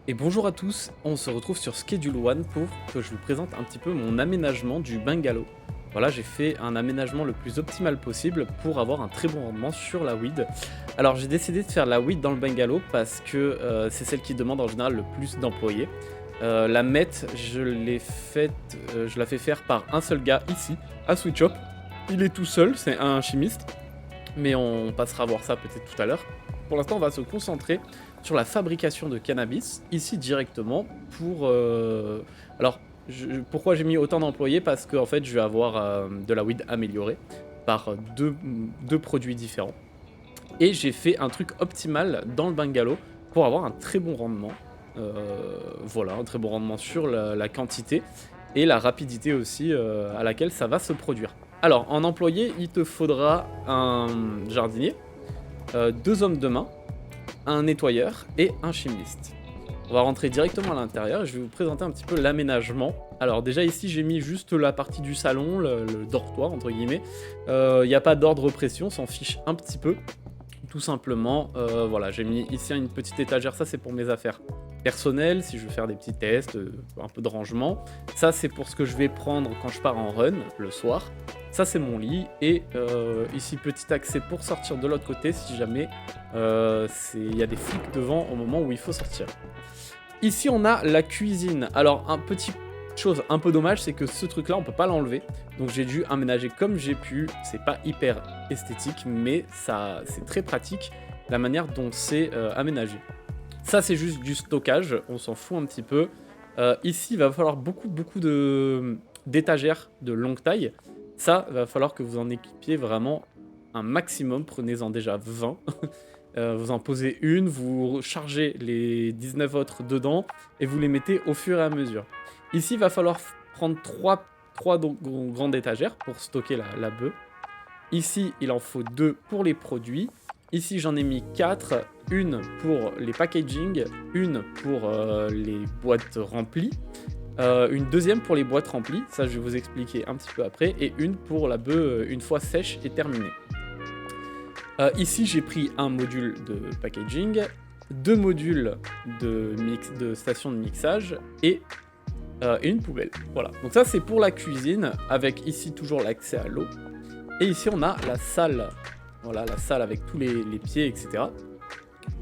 Et bonjour à tous, on se retrouve sur Schedule One pour que je vous présente un petit peu mon aménagement du bungalow. Voilà, j'ai fait un aménagement le plus optimal possible pour avoir un très bon rendement sur la weed. Alors j'ai décidé de faire la weed dans le bungalow parce que c'est celle qui demande en général le plus d'employés. La meth, je la fais faire par un seul gars ici, à Sweet Shop. Il est tout seul, c'est un chimiste, mais on passera à voir ça peut-être tout à l'heure. Pour l'instant, on va se concentrer sur la fabrication de cannabis, ici directement, pour... Alors, pourquoi j'ai mis autant d'employés? Parce que en fait, je vais avoir de la weed améliorée par deux produits différents. Et j'ai fait un truc optimal dans le bungalow pour avoir un très bon rendement. Voilà, un très bon rendement sur la quantité et la rapidité aussi à laquelle ça va se produire. Alors, en employé, il te faudra un jardinier, deux hommes de main, un nettoyeur et un chimiste. On va rentrer directement à l'intérieur et je vais vous présenter un petit peu l'aménagement. Alors déjà ici j'ai mis juste la partie du salon, le dortoir entre guillemets. Il n'y a pas d'ordre pression, on s'en fiche un petit peu. Tout simplement, voilà, j'ai mis ici une petite étagère, ça c'est pour mes affaires personnelles, si je veux faire des petits tests, un peu de rangement. Ça c'est pour ce que je vais prendre quand je pars en run le soir. Ça c'est mon lit et ici petit accès pour sortir de l'autre côté si jamais il y a des flics devant au moment où il faut sortir. Ici on a la cuisine. Alors un petit chose un peu dommage, c'est que ce truc là on peut pas l'enlever, donc j'ai dû aménager comme j'ai pu. C'est pas hyper esthétique mais ça c'est très pratique la manière dont c'est aménagé. Ça c'est juste du stockage, on s'en fout un petit peu. Ici il va falloir beaucoup d'étagères de longue taille. Ça va falloir que vous en équipiez vraiment un maximum, prenez-en déjà 20. Vous en posez une, vous chargez les 19 autres dedans et vous les mettez au fur et à mesure. Ici, il va falloir prendre 3 grandes étagères pour stocker la bœuf. Ici, il en faut 2 pour les produits. Ici, j'en ai mis 4. Une pour les packaging, une pour les boîtes remplies. Une deuxième pour les boîtes remplies, ça je vais vous expliquer un petit peu après, et une pour la bœuf une fois sèche et terminée. Ici j'ai pris un module de packaging, 2 modules de station de mixage et une poubelle. Voilà, donc ça c'est pour la cuisine, avec ici toujours l'accès à l'eau. Et ici on a la salle, voilà la salle avec tous les pieds, etc.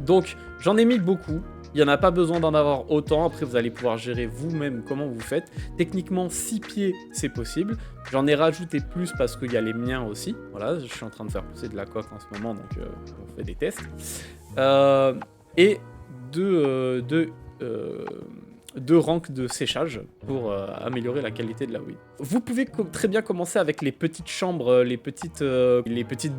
Donc j'en ai mis beaucoup. Il n'y en a pas besoin d'en avoir autant, après vous allez pouvoir gérer vous-même comment vous faites. Techniquement 6 pieds c'est possible, j'en ai rajouté plus parce qu'il y a les miens aussi. Voilà, je suis en train de faire pousser de la coque en ce moment, donc on fait des tests. Et deux ranks de séchage pour améliorer la qualité de la weed. Vous pouvez très bien commencer avec les petites chambres, les petites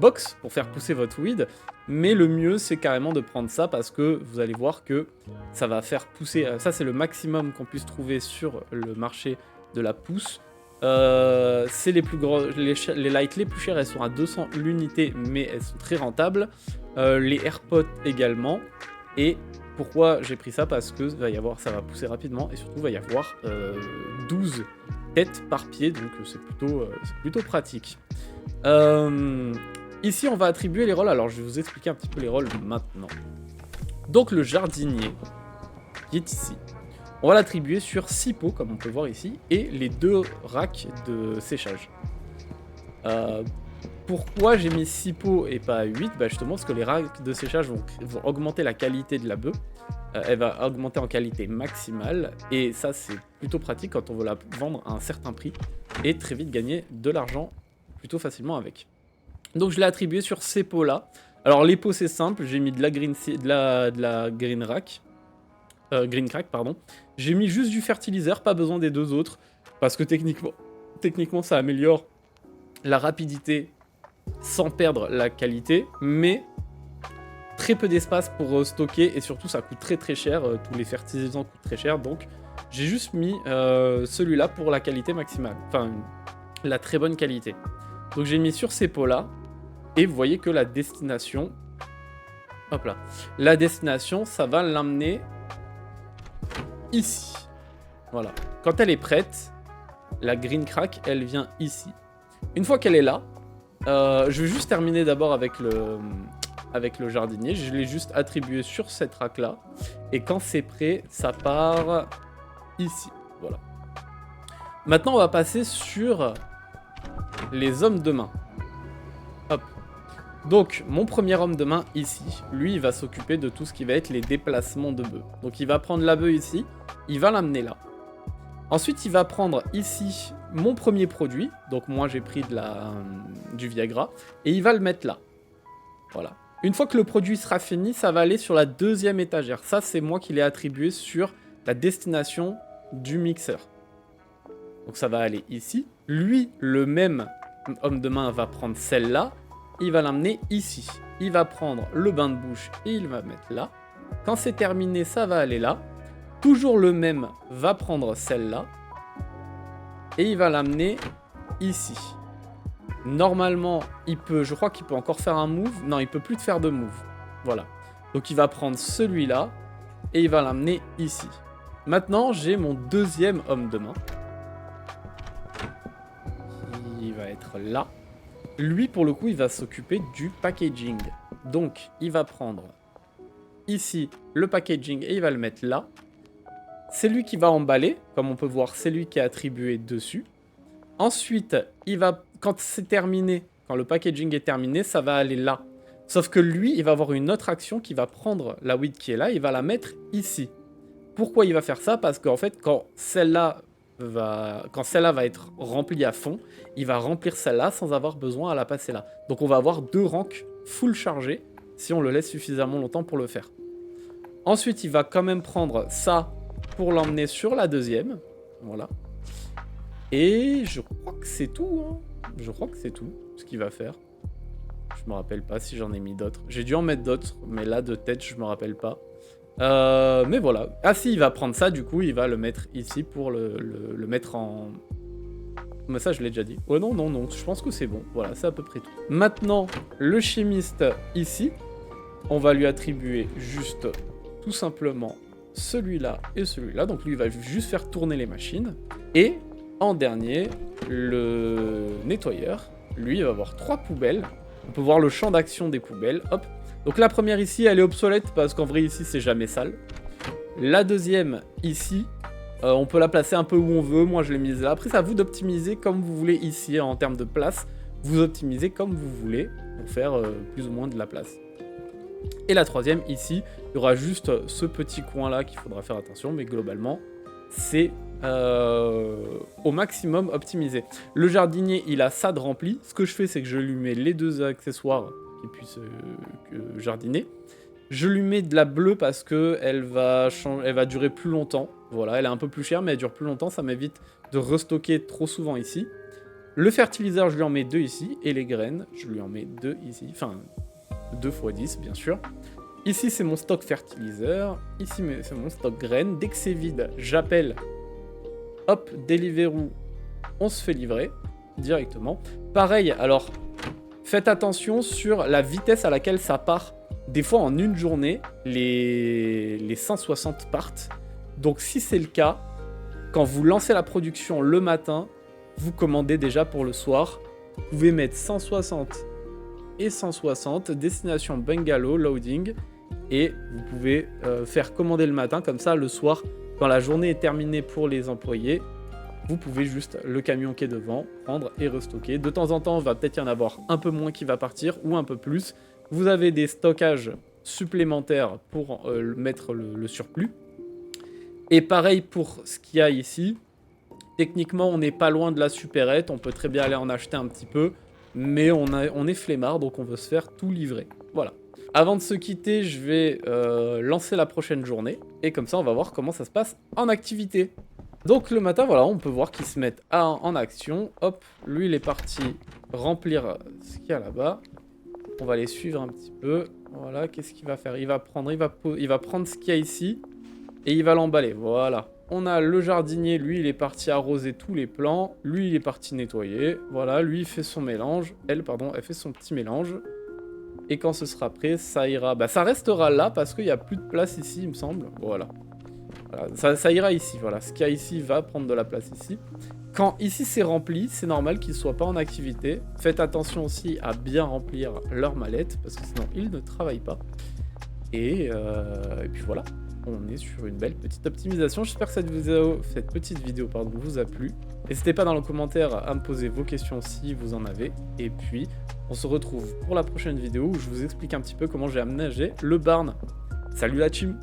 box pour faire pousser votre weed, mais le mieux c'est carrément de prendre ça parce que vous allez voir que ça va faire pousser, ça c'est le maximum qu'on puisse trouver sur le marché de la pousse. C'est les plus gros, les lights les plus chères, elles sont à 200 l'unité, mais elles sont très rentables. Les AirPods également. Et pourquoi j'ai pris ça? Parce que ça va pousser rapidement et surtout il va y avoir 12 têtes par pied, donc c'est plutôt pratique. Ici on va attribuer les rôles, alors je vais vous expliquer un petit peu les rôles maintenant. Donc le jardinier qui est ici, on va l'attribuer sur 6 pots comme on peut voir ici et les 2 racks de séchage. Pourquoi j'ai mis 6 pots et pas 8? Bah justement parce que les racks de séchage vont augmenter la qualité de la bœuf. Elle va augmenter en qualité maximale. Et ça c'est plutôt pratique quand on veut la vendre à un certain prix. Et très vite gagner de l'argent plutôt facilement avec. Donc je l'ai attribué sur ces pots là. Alors les pots c'est simple, j'ai mis de la green crack, pardon. J'ai mis juste du fertiliseur, pas besoin des 2 autres. Parce que techniquement ça améliore la rapidité sans perdre la qualité, mais très peu d'espace pour stocker et surtout ça coûte très cher, tous les fertilisants coûtent très cher, donc j'ai juste mis celui-là pour la qualité maximale, enfin la très bonne qualité. Donc j'ai mis sur ces pots là et vous voyez que la destination, hop là, la destination ça va l'amener ici, voilà. Quand elle est prête, la green crack elle vient ici. Une fois qu'elle est là, je vais juste terminer d'abord avec avec le jardinier. Je l'ai juste attribué sur cette rack-là. Et quand c'est prêt, ça part ici. Voilà. Maintenant, on va passer sur les hommes de main. Hop. Donc, mon premier homme de main ici, lui, il va s'occuper de tout ce qui va être les déplacements de bœufs. Donc, il va prendre la bœuf ici, il va l'amener là. Ensuite, il va prendre ici mon premier produit. Donc, moi, j'ai pris du Viagra. Et il va le mettre là. Voilà. Une fois que le produit sera fini, ça va aller sur la deuxième étagère. Ça, c'est moi qui l'ai attribué sur la destination du mixeur. Donc, ça va aller ici. Lui, le même homme de main va prendre celle-là. Il va l'amener ici. Il va prendre le bain de bouche et il va mettre là. Quand c'est terminé, ça va aller là. Toujours le même va prendre celle-là. Et il va l'amener ici. Normalement, je crois qu'il peut encore faire un move. Non, il peut plus faire de move. Voilà. Donc il va prendre celui-là et il va l'amener ici. Maintenant, j'ai mon deuxième homme de main. Il va être là. Lui, pour le coup, il va s'occuper du packaging. Donc, il va prendre ici le packaging et il va le mettre là. C'est lui qui va emballer. Comme on peut voir, c'est lui qui est attribué dessus. Ensuite, quand c'est terminé, quand le packaging est terminé, ça va aller là. Sauf que lui, il va avoir une autre action qui va prendre la weed qui est là, il va la mettre ici. Pourquoi il va faire ça? Parce qu'en fait, quand celle-là va être remplie à fond, il va remplir celle-là sans avoir besoin à la passer là. Donc on va avoir 2 ranks full chargés si on le laisse suffisamment longtemps pour le faire. Ensuite, il va quand même prendre ça pour l'emmener sur la deuxième. Voilà. Et je crois que c'est tout. Hein. Je crois que c'est tout ce qu'il va faire. Je me rappelle pas si j'en ai mis d'autres. J'ai dû en mettre d'autres, mais là de tête, je me rappelle pas. Mais voilà. Ah si, il va prendre ça, du coup, il va le mettre ici pour le mettre en... Mais ça, je l'ai déjà dit. Ouais, non, je pense que c'est bon. Voilà, c'est à peu près tout. Maintenant, le chimiste ici, on va lui attribuer juste, tout simplement, celui-là et celui-là. Donc lui, il va juste faire tourner les machines. Et, en dernier, le nettoyeur, lui, il va avoir 3 poubelles. On peut voir le champ d'action des poubelles. Hop. Donc la première ici, elle est obsolète parce qu'en vrai, ici, c'est jamais sale. La deuxième, ici, on peut la placer un peu où on veut. Moi, je l'ai mise là. Après, c'est à vous d'optimiser comme vous voulez ici en termes de place. Vous optimisez comme vous voulez pour faire plus ou moins de la place. Et la troisième, ici, il y aura juste ce petit coin-là qu'il faudra faire attention. Mais globalement, c'est au maximum optimisé. Le jardinier, il a ça de rempli. Ce que je fais, c'est que je lui mets les 2 accessoires qui puissent jardiner. Je lui mets de la bleue parce qu'elle va durer plus longtemps. Voilà, elle est un peu plus chère, mais elle dure plus longtemps. Ça m'évite de restocker trop souvent ici. Le fertiliseur, je lui en mets 2 ici. Et les graines, je lui en mets 2 ici. Enfin, 2 x 10, bien sûr. Ici, c'est mon stock fertiliseur. Ici, c'est mon stock graines. Dès que c'est vide, j'appelle. Hop, Deliveroo, on se fait livrer directement. Pareil, alors, faites attention sur la vitesse à laquelle ça part. Des fois, en une journée, les 160 partent. Donc, si c'est le cas, quand vous lancez la production le matin, vous commandez déjà pour le soir. Vous pouvez mettre 160 et 160, destination bungalow, loading. Et vous pouvez faire commander le matin, comme ça, le soir, quand la journée est terminée pour les employés, vous pouvez juste le camion qui est devant, prendre et restocker. De temps en temps, il va peut-être y en avoir un peu moins qui va partir ou un peu plus. Vous avez des stockages supplémentaires pour mettre le surplus. Et pareil pour ce qu'il y a ici. Techniquement, on n'est pas loin de la supérette. On peut très bien aller en acheter un petit peu. Mais on est flemmard, donc on veut se faire tout livrer. Voilà. Avant de se quitter, je vais lancer la prochaine journée. Et comme ça, on va voir comment ça se passe en activité. Donc le matin, voilà, on peut voir qu'ils se mettent en action. Hop, lui, il est parti remplir ce qu'il y a là-bas. On va les suivre un petit peu. Voilà, qu'est-ce qu'il va faire? Il va prendre ce qu'il y a ici. Et il va l'emballer, voilà. On a le jardinier, lui, il est parti arroser tous les plants. Lui, il est parti nettoyer. Voilà, lui, il fait son mélange. Elle fait son petit mélange. Et quand ce sera prêt, ça ira... Bah, ça restera là parce qu'il n'y a plus de place ici, il me semble. Voilà. Voilà, ça ira ici, voilà. Ce qu'il y a ici va prendre de la place ici. Quand ici c'est rempli, c'est normal qu'ils ne soient pas en activité. Faites attention aussi à bien remplir leur mallette, parce que sinon ils ne travaillent pas. Et puis voilà, on est sur une belle petite optimisation. J'espère que cette petite vidéo vous a plu. N'hésitez pas dans les commentaires à me poser vos questions si vous en avez. Et puis, on se retrouve pour la prochaine vidéo où je vous explique un petit peu comment j'ai aménagé le barn. Salut la team!